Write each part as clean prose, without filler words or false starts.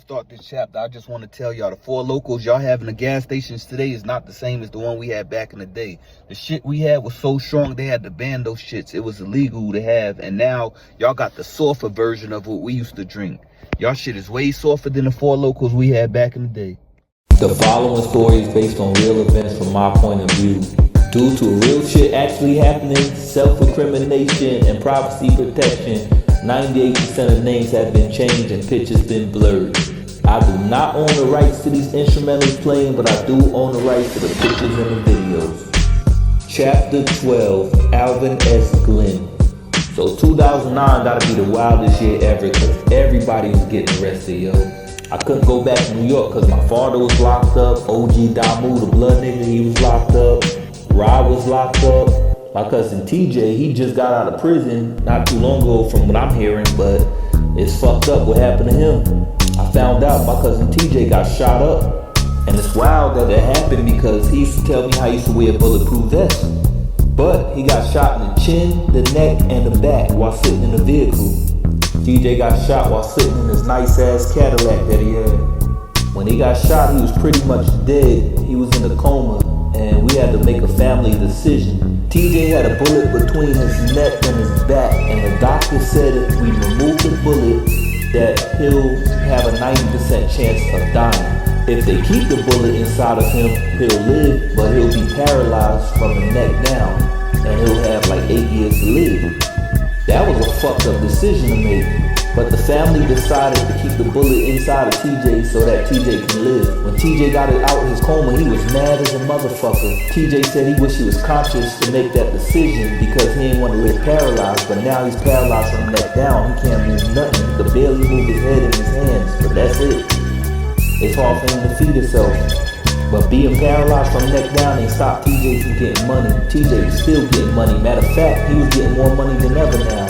Start this chapter, I just want to tell y'all the four locals y'all have in the gas stations today is not the same as the one we had back in the day. The shit we had was so strong they had to ban those shits. It was illegal to have, and now y'all got the softer version of what we used to drink. Y'all shit is way softer than the four locals we had back in the day. The following story is based on real events from my point of view. Due to real shit actually happening, self-incrimination, and privacy protection, 98% of names have been changed and pictures been blurred. I do not own the rights to these instrumentals playing, but I do own the rights to the pictures and the videos. Chapter 12, Alvin S. Glenn. So 2009 gotta be the wildest year ever, cause everybody was getting arrested, yo. I couldn't go back to New York cause my father was locked up, OG Damu, the blood nigga, he was locked up, Rod was locked up, my cousin TJ, he just got out of prison not too long ago from what I'm hearing, but it's fucked up what happened to him. I found out my cousin TJ got shot up, and it's wild that it happened because he used to tell me how he used to wear a bulletproof vest. But he got shot in the chin, the neck, and the back while sitting in the vehicle. TJ got shot while sitting in his nice ass Cadillac that he had. When he got shot, he was pretty much dead. He was in a coma, and we had to make a family decision. TJ had a bullet between his neck and his back, and the doctor said if we remove the bullet, that he'll have a 90% chance of dying. If they keep the bullet inside of him, he'll live, but he'll be paralyzed from the neck down, and he'll have like 8 years to live. That was a fucked up decision to make, but the family decided to keep the bullet inside of TJ so that TJ can live. When TJ got it out of his coma, he was mad as a motherfucker. TJ said he wished he was conscious to make that decision because he didn't want to live paralyzed, but now he's paralyzed from the neck down. He can't move nothing. He could barely move his head and his hands, but that's it. It's hard for him to feed himself. But being paralyzed from neck down ain't stopped TJ from getting money. TJ was still getting money. Matter of fact, he was getting more money than ever now.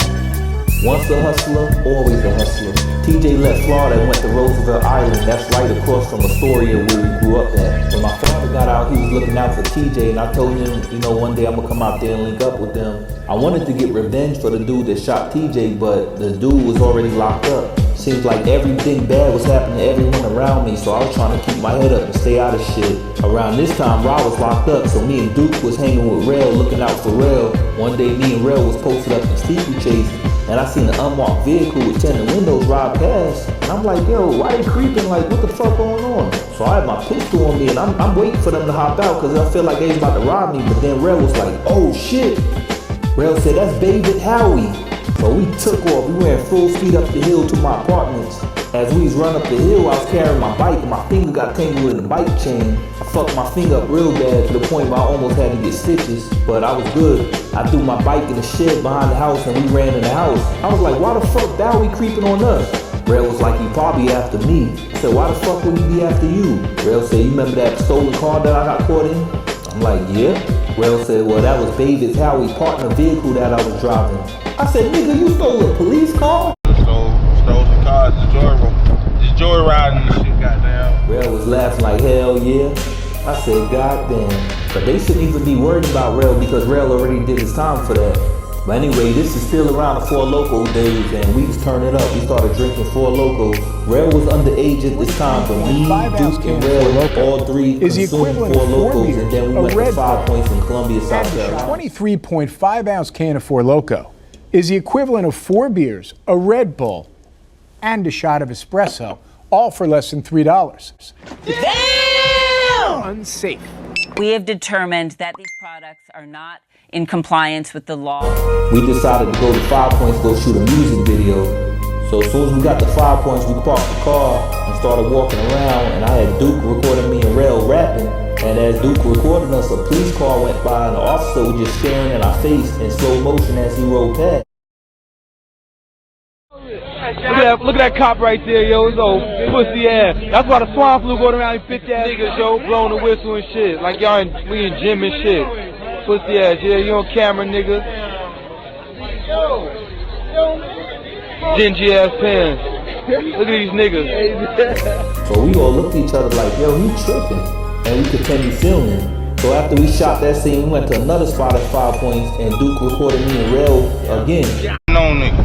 Once a hustler, always a hustler. TJ left Florida and went to Roosevelt Island. That's right across from Astoria where we grew up at. When my father got out, he was looking out for TJ, and I told him, you know, one day I'm gonna come out there and link up with them. I wanted to get revenge for the dude that shot TJ, but the dude was already locked up. Seems like everything bad was happening to everyone around me, so I was trying to keep my head up and stay out of shit. Around this time, Rod was locked up, so me and Duke was hanging with Rel, looking out for Rel. One day, me and Rel was posted up in steeplechase, and I seen an unmarked vehicle with tinted windows ride past. And I'm like, yo, why they creeping? Like, what the fuck going on? So I had my pistol on me, and I'm waiting for them to hop out, because I feel like they was about to rob me. But then Rel was like, oh shit. Rel said, that's David Howie. So we took off. We went full speed up the hill to my apartments. As we was running up the hill, I was carrying my bike and my finger got tangled in the bike chain. I fucked my finger up real bad to the point where I almost had to get stitches, but I was good. I threw my bike in the shed behind the house and we ran in the house. I was like, why the fuck Dowie creeping on us? Rel was like, he probably after me. I said, why the fuck would he be after you? Rel said, you remember that stolen car that I got caught in? I'm like, yeah. Rel said, well, that was David's Howie partner vehicle that I was driving. I said, nigga, you stole a police car? Stole the cars, the joyriding and shit, goddamn. Rel was laughing like, hell yeah. I said, goddamn. But they shouldn't even be worried about Rel because Rel already did his time for that. But anyway, this is still around the Four Loko days, and we just turned it up. We started drinking Four Loko. Rel was underage at this time, but me, Duke, and Rel, all three consumed Four Lokos, and then we went to 5 Points in Columbia, South Carolina. 23.5 ounce can of Four Loko is the equivalent of 4 beers, a Red Bull, and a shot of espresso, all for less than $3. Damn! Unsafe. We have determined that these products are not in compliance with the law. We decided to go to 5 Points to go shoot a music video. So as soon as we got to 5 Points, we parked the car and started walking around, and I had Duke recording me and Rel rapping. And as Duke recorded us, a police car went by and the officer was just staring in our face in slow motion as he rode past. Look at that cop right there, yo. His old pussy ass. That's why the swine flu going around these bitch ass niggas, yo, blowing the whistle and shit. Like y'all we in gym and shit. Pussy ass, yeah, you on camera, nigga. Dingy ass pants. Look at these niggas. So we all looked at each other like, yo, he tripping. And we continued filming. So after we shot that scene, we went to another spot at 5 Points, and Duke recorded me and Rel again. No nigga.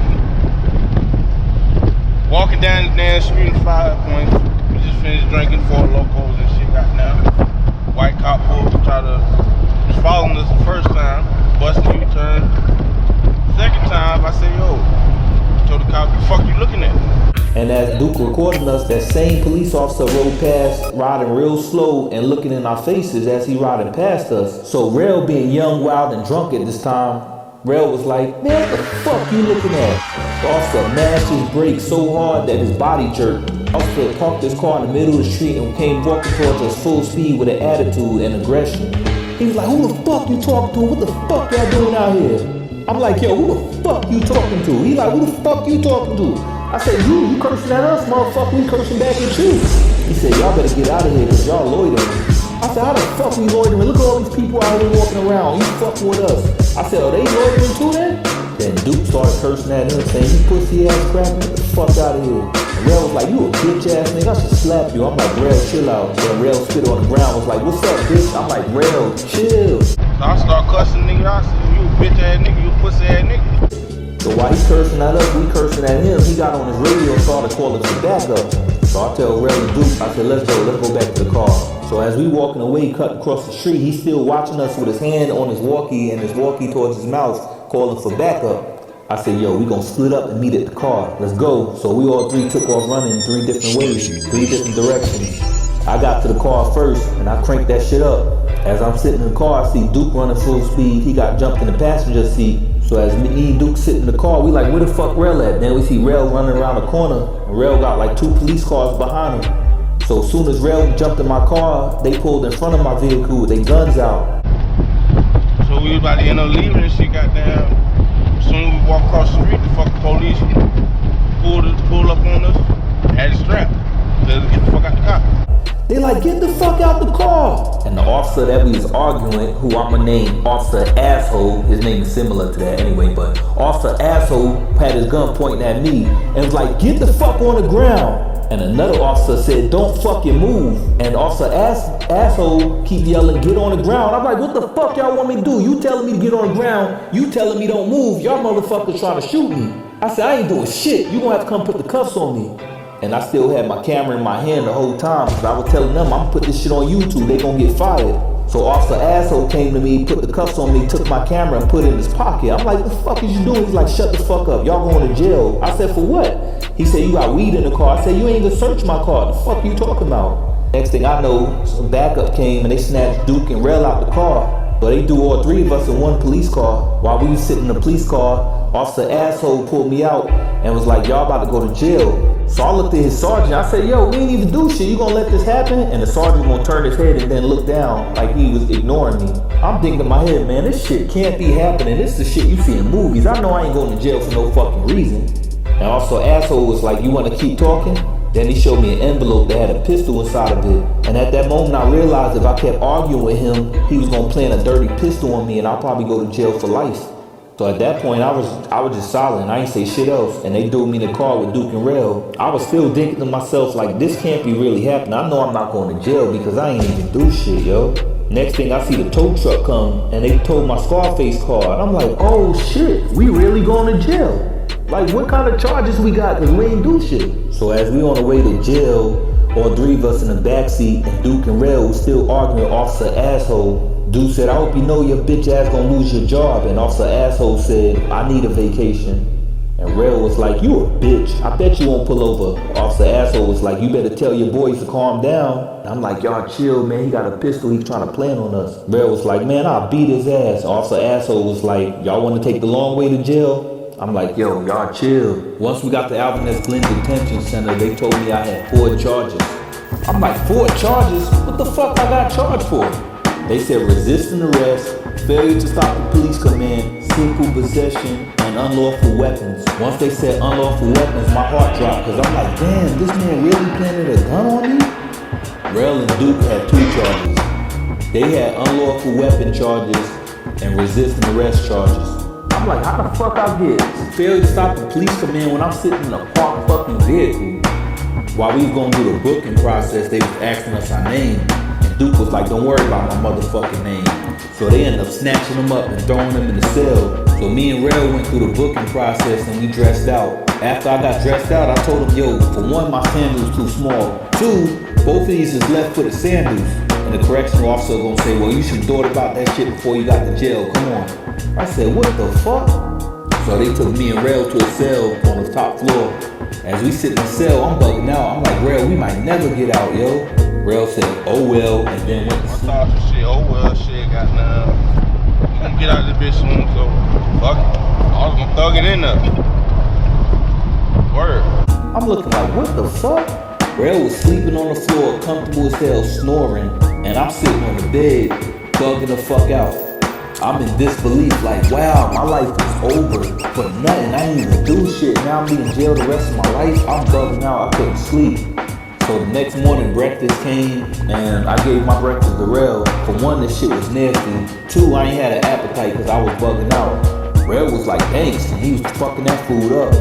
Walking down the damn street at 5 Points. recording us, that same police officer rode past, riding real slow and looking in our faces as he riding past us. So Rel, being young, wild, and drunk at this time, Rel was like, man, what the fuck you looking at? The officer mashed his brakes so hard that his body jerked. The officer parked his car in the middle of the street and came walking towards us full speed with an attitude and aggression. He was like, who the fuck you talking to? What the fuck y'all doing out here? I'm like, yo, who the fuck you talking to? He like, who the fuck you talking to? I said, you cursing at us, motherfucker, we cursing back at you. He said, y'all better get out of here because y'all loitering. I said, how the fuck we loitering? Look at all these people out here walking around. You fucking with us. I said, are they loitering too then? Then Duke started cursing at him, saying, you pussy ass crap, get the fuck out of here. And Rel was like, you a bitch ass nigga, I should slap you. I'm like, Rel, chill out. Then Rel spit on the ground, was like, what's up, bitch? I'm like, Rel, chill. So I start cussing nigga out, saying, you a bitch ass nigga, you a pussy ass nigga. So while he's cursing at us, we cursing at him, he got on his radio and started calling for backup. So I tell Rel and Duke, I said, let's go back to the car. So as we walking away, cutting across the street, he's still watching us with his hand on his walkie and his walkie towards his mouth, calling for backup. I said, yo, we gonna split up and meet at the car. Let's go. So we all three took off running 3 different ways, 3 different directions. I got to the car first and I cranked that shit up. As I'm sitting in the car, I see Duke running full speed. He got jumped in the passenger seat. So as me and Duke sit in the car, we like, where the fuck Rel at? Then we see Rel running around the corner. And Rel got like 2 police cars behind him. So as soon as Rel jumped in my car, they pulled in front of my vehicle with their guns out. So we was about to end up leaving and shit, goddamn. As soon as we walk across the street, the fucking police pulled up on us, had it strapped. Let's get the fuck out the car. They like, get the fuck out the car. And the officer that we was arguing, who I'm gonna name Officer Asshole, his name is similar to that anyway, but Officer Asshole had his gun pointing at me and was like, get the fuck on the ground. And another officer said, don't fucking move. And Officer Asshole keep yelling, get on the ground. I'm like, what the fuck y'all want me to do? You telling me to get on the ground, you telling me don't move. Y'all motherfuckers trying to shoot me. I said, I ain't doing shit. You gonna have to come put the cuffs on me. And I still had my camera in my hand the whole time because I was telling them, I'm gonna put this shit on YouTube, they gonna get fired. So Officer Asshole came to me, put the cuffs on me, took my camera and put it in his pocket. I'm like, what the fuck is you doing? He's like, shut the fuck up, y'all going to jail. I said, for what? He said, you got weed in the car. I said, you ain't even search my car. The fuck you talking about? Next thing I know, some backup came and they snatched Duke and Rel out the car. So they threw all 3 of us in one police car. While we was sitting in the police car, Officer Asshole pulled me out and was like, y'all about to go to jail. So I looked at his sergeant. I said, yo, we ain't even do shit. You gonna let this happen? And the sergeant gonna turn his head and then look down like he was ignoring me. I'm thinking in my head, man, this shit can't be happening. This is the shit you see in movies. I know I ain't going to jail for no fucking reason. And also Asshole was like, you wanna keep talking? Then he showed me an envelope that had a pistol inside of it. And at that moment I realized if I kept arguing with him, he was gonna plant a dirty pistol on me and I'll probably go to jail for life. So at that point I was just silent. I ain't say shit else. And they threw me in the car with Duke and Rel. I was still thinking to myself like, this can't be really happening. I know I'm not going to jail because I ain't even do shit, yo. Next thing I see the tow truck come and they towed my Scarface car. And I'm like, oh shit, we really going to jail? Like, what kind of charges we got? Because we ain't do shit. So as we on the way to jail, all 3 of us in the backseat, and Duke and Rel was still arguing with Officer Asshole. Duke said, I hope you know your bitch ass gonna lose your job. And Officer Asshole said, I need a vacation. And Rel was like, you a bitch. I bet you won't pull over. Officer Asshole was like, you better tell your boys to calm down. And I'm like, y'all chill, man. He got a pistol. He's trying to plan on us. Rel was like, man, I'll beat his ass. Officer Asshole was like, y'all want to take the long way to jail? I'm like, yo, y'all chill. Once we got to Alvin Glen Detention Center, they told me I had 4 charges. I'm like, 4 charges? What the fuck I got charged for? They said resisting arrest, failure to stop the police command, simple possession, and unlawful weapons. Once they said unlawful weapons, my heart dropped because I'm like, damn, this man really planted a gun on me? Rel and Duke had 2 charges. They had unlawful weapon charges and resisting arrest charges. I'm like, how the fuck I get failure to stop the police command when I'm sitting in a parked fucking vehicle? While we was going through the booking process, they was asking us our name. And Duke was like, don't worry about my motherfucking name. So they ended up snatching them up and throwing them in the cell. So me and Rel went through the booking process and we dressed out. After I got dressed out, I told him, yo, for one, my sandals too small. 2, both of these is left-footed sandals. And the correctional officer gonna say, well, you should have thought about that shit before you got to jail, come on. I said, what the fuck? So they took me and Rel to a cell on the top floor. As we sit in the cell, I'm bugging out. I'm like, Rail, we might never get out, yo. Rail said, oh well, and then went to I sleep. thought some shit, oh well, shit, goddamn. We gonna get out of this bitch soon, so fuck it. I was gonna thug it in there. Word. I'm looking like, what the fuck? Rail was sleeping on the floor, comfortable as hell, snoring, and I'm sitting on the bed, bugging the fuck out. I'm in disbelief, like, wow, my life is over for nothing. I didn't even do shit. Now I'm in jail the rest of my life. I'm bugging out. I couldn't sleep. So the next morning, breakfast came, and I gave my breakfast to Rail. For one, this shit was nasty. Two, I ain't had an appetite because I was bugging out. Rail was like thanks, and he was fucking that food up.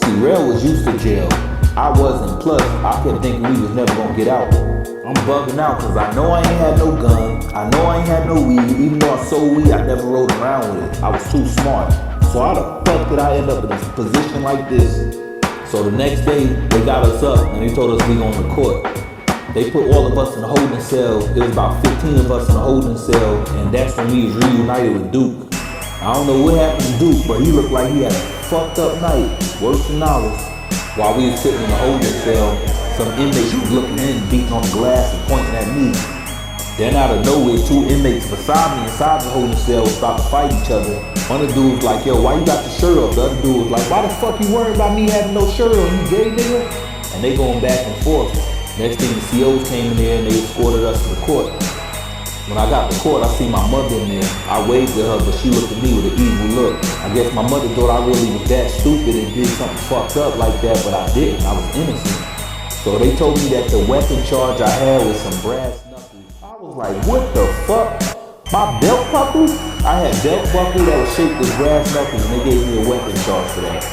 See, Rail was used to jail. I wasn't. Plus, I kept thinking we was never gonna get out. I'm bugging out because I know I ain't had no gun. I know I ain't had no weed. Even though I sold weed, I never rode around with it. I was too smart. So how the fuck did I end up in a position like this? So the next day, they got us up and they told us we going to court. They put all of us in the holding cell. There was about 15 of us in the holding cell, and that's when we was reunited with Duke. I don't know what happened to Duke, but he looked like he had a fucked up night, worse than ours. While we was sitting in the holding cell, some inmates was looking in, beating on the glass and pointing at me. Then out of nowhere, two inmates beside me inside the holding cell started to fight each other. One of the dudes was like, yo, why you got your shirt off? The other dude was like, why the fuck you worried about me having no shirt on, you gay nigga? And they going back and forth. Next thing the COs came in there and they escorted us to the court. When I got to court, I see my mother in there. I waved at her, but she looked at me with an evil look. I guess my mother thought I really was that stupid and did something fucked up like that, but I didn't. I was innocent. So they told me that the weapon charge I had was some brass knuckles. I was like, what the fuck? My belt buckle? I had belt buckle that was shaped as brass knuckles, and they gave me a weapon charge for that.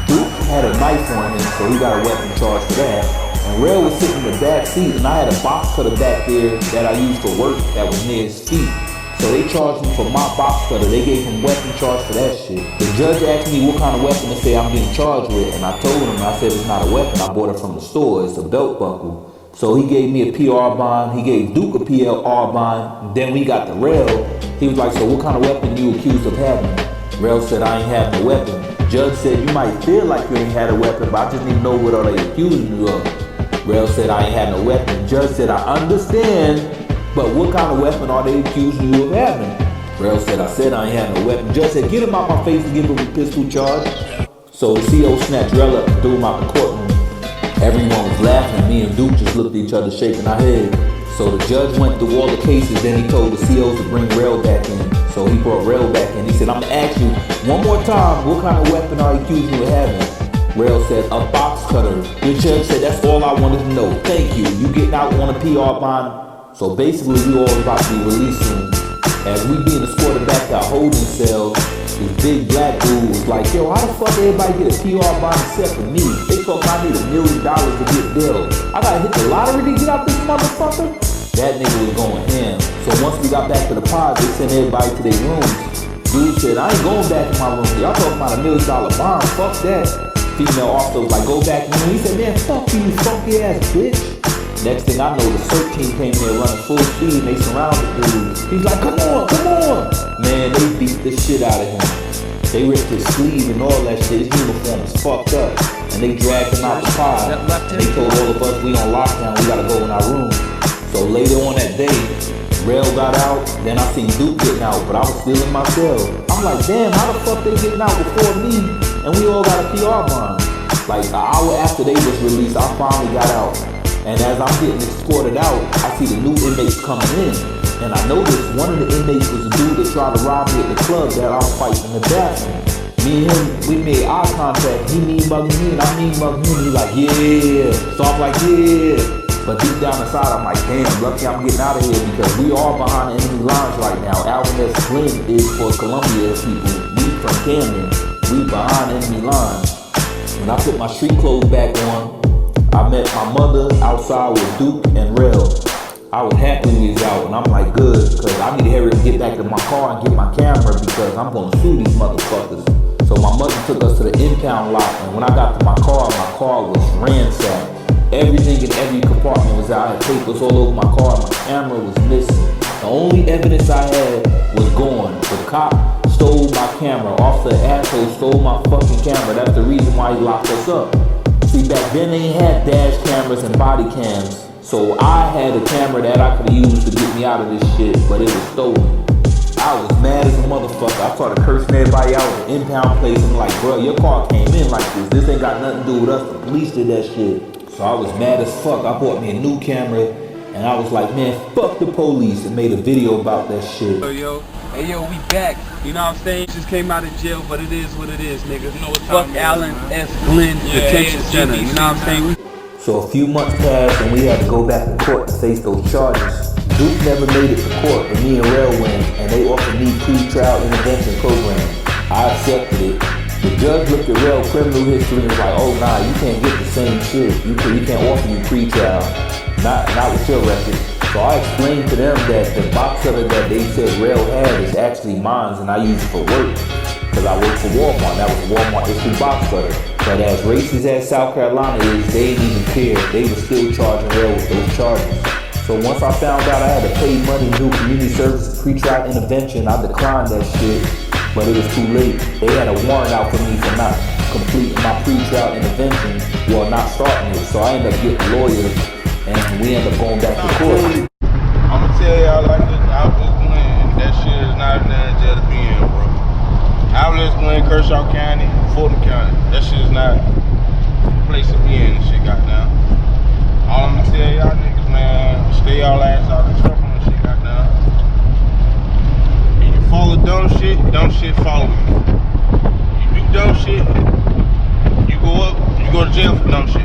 Duke had a knife on him, so he got a weapon charge for that. And Rail was sitting in the back seat, and I had a box cutter back there that I used for work that was near his feet. So they charged him for my box cutter. They gave him weapon charge for that shit. The judge asked me what kind of weapon to say I'm being charged with, and I told him, I said it's not a weapon. I bought it from the store. It's a belt buckle. So he gave me a PR bond. He gave Duke a PR bond. And then we got the Rail. He was like, so what kind of weapon you accused of having? Rail said, I ain't have no weapon. Judge said, you might feel like you ain't had a weapon, but I just need to know what are they accusing you of. Rail said, I ain't had no weapon. Judge said, I understand, but what kind of weapon are they accusing you of having? Rail said, I ain't had no weapon. Judge said, get him out my face and give him a pistol charge. So the CO snatched Rail up and threw him out the courtroom. Everyone was laughing. Me and Duke just looked at each other shaking our head. So the judge went through all the cases, then he told the COs to bring Rail back in. So he brought Rail back in. He said, I'm gonna ask you one more time, what kind of weapon are you accusing you of having? Rail said, a box cutter. The judge said, that's all I wanted to know. Thank you. You getting out on a PR bond? So basically, we all about to be released soon. As we being escorted back to our holding cell, this big black dude was like, yo, how the fuck everybody get a PR bond except for me? They thought I need $1 million to get bail. I gotta hit the lottery to get out this motherfucker? That nigga was going ham. So once we got back to the pods, they sent everybody to their rooms. Dude said, I ain't going back to my room. Y'all talking about $1 million bond, fuck that. Female officer was like, go back in the room. He said, man, fuck you funky ass bitch. Next thing I know, the CERT team came there running full speed and they surrounded the dude. He's like, come on, come on. Man, they beat the shit out of him. They ripped his sleeve and all that shit. His uniform was fucked up. And they dragged him out the pod. They told all of us, we on lockdown, we gotta go in our room. So later on that day, Rail got out, then I seen Duke getting out, but I was still in my cell. I'm like, damn, how the fuck they getting out before me? And we all got a PR bond. Like an hour after they was released, I finally got out. And as I'm getting escorted out, I see the new inmates coming in. And I noticed one of the inmates was a dude that tried to rob me at the club that I was fighting in the bathroom. Me and him, we made eye contact. He mean mugging me and I mean mugging him. He like, yeah. So I'm like, yeah. But deep down inside, I'm like, damn, lucky I'm getting out of here because we are behind the enemy lines right now. Alvin Slim is for Columbia people. We from Camden. We behind enemy lines. When I put my street clothes back on, I met my mother outside with Duke and Rail. I was happy we was out, and I'm like, good, because I need to hurry and get back to my car and get my camera because I'm going to sue these motherfuckers. So my mother took us to the impound lot, and when I got to my car was ransacked. Everything in every compartment was out. I had papers all over my car, my camera was missing. The only evidence I had was gone. The cop stole my camera. Officer asshole stole my fucking camera. That's the reason why he locked us up. See, back then they ain't had dash cameras and body cams. So I had a camera that I could use to get me out of this shit, but it was stolen. I was mad as a motherfucker. I started cursing everybody out at the impound place. I'm like, bro, your car came in like this. This ain't got nothing to do with us. The police did that shit. So I was mad as fuck. I bought me a new camera, and I was like, man, fuck the police, and made a video about that shit. Hey yo, we back. You know what I'm saying? Just came out of jail, but it is what it is, nigga. You know what fuck Allen S. Glenn Detention Center. You know what I'm saying? So a few months passed, and we had to go back to court to face those charges. Duke never made it to court, but me and Rail went, and they offered me pre-trial intervention program. I accepted it. The judge looked at Rail criminal history and was like, oh nah, you can't get the same shit. You can't offer you pre-trial. Not with your record. So I explained to them that the box cutter that they said Rail had is actually mine, and I use it for work. Because I work for Walmart. That was a Walmart issue box cutter. But as racist as South Carolina is, they didn't even care. They were still charging Rail with those charges. So once I found out I had to pay money to do community service pre-trial intervention, I declined that shit, but it was too late. They had a warrant out for me for not completing my pre-trial intervention, well, not starting it. So I ended up getting lawyers, and we ended up going back to court. I'ma tell y'all like this, Alvin Glenn, that shit is not in jail to be in, bro. Alvin Glenn, Kershaw County, Fulton County, that shit is not the place to be in and shit, goddamn. All I'ma tell y'all niggas, man, stay y'all ass out of trouble and shit, goddamn. And you follow dumb shit follow you. You do dumb shit, you go to jail for dumb shit.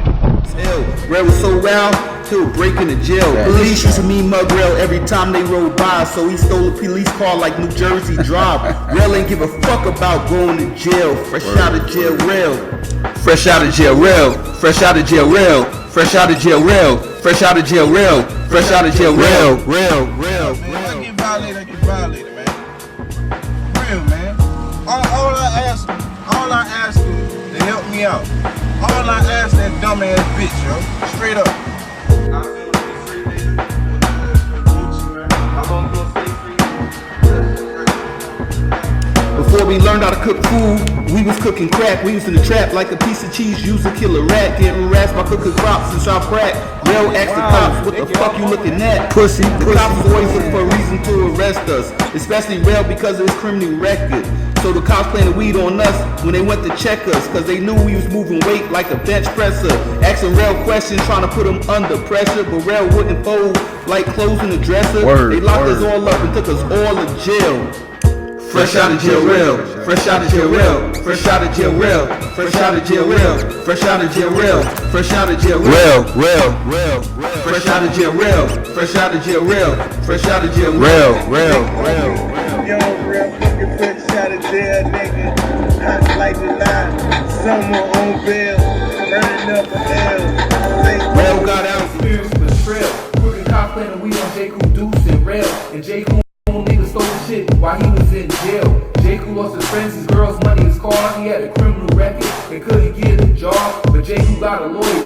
Rail was so wild, he would break into jail. Police used to mean mug Rail every time they rode by, so he stole a police car like New Jersey Drive. Rail ain't give a fuck about going to jail. Fresh out of jail, Rail. Fresh out of jail, Rail. Fresh out of jail, Rail. Fresh out of jail, Rail. Fresh out of jail, Rail. Fresh out of jail, Rail. Rail. I get violated, man. Real, man. All I ask is to help me out. All I ask that dumbass bitch, yo. Straight up. Before we learned how to cook food, we was cooking crack. We was in the trap like a piece of cheese used to kill a rat. Getting harassed by cooking crops and shop crack. Rail asked the cops, what the fuck you looking at? Pussy. The cops was always looking for a reason to arrest us, especially Rail because of his criminal record. So the cops planted weed on us when they went to check us, cause they knew we was moving weight like a bench presser. Asking Rail questions, trying to put him under pressure, but Rail wouldn't fold like closing the dresser. They locked us all up and took us all to jail. Fresh out of jail, Rail. Fresh out of jail, Rail. Fresh out of jail, Rail. Fresh out of jail, Rail. Fresh out of jail, Rail. Fresh out of jail, Rail. Fresh out of jail, Rail. Fresh out of jail, Rail. Fresh out of jail, Rail. Yo, Rail, fucking fresh out of jail, nigga. Hot like the line, someone on bail, burning up a hell. Rail got out. Experience with the trail. Crooked cops planning we on J. Cool Deuce and Rail. And J. Cool nigga stole shit while he was in jail. J. Cool lost his friends, his girls, money, his car. He had a criminal record and couldn't get a job. But J. Cool got a lawyer.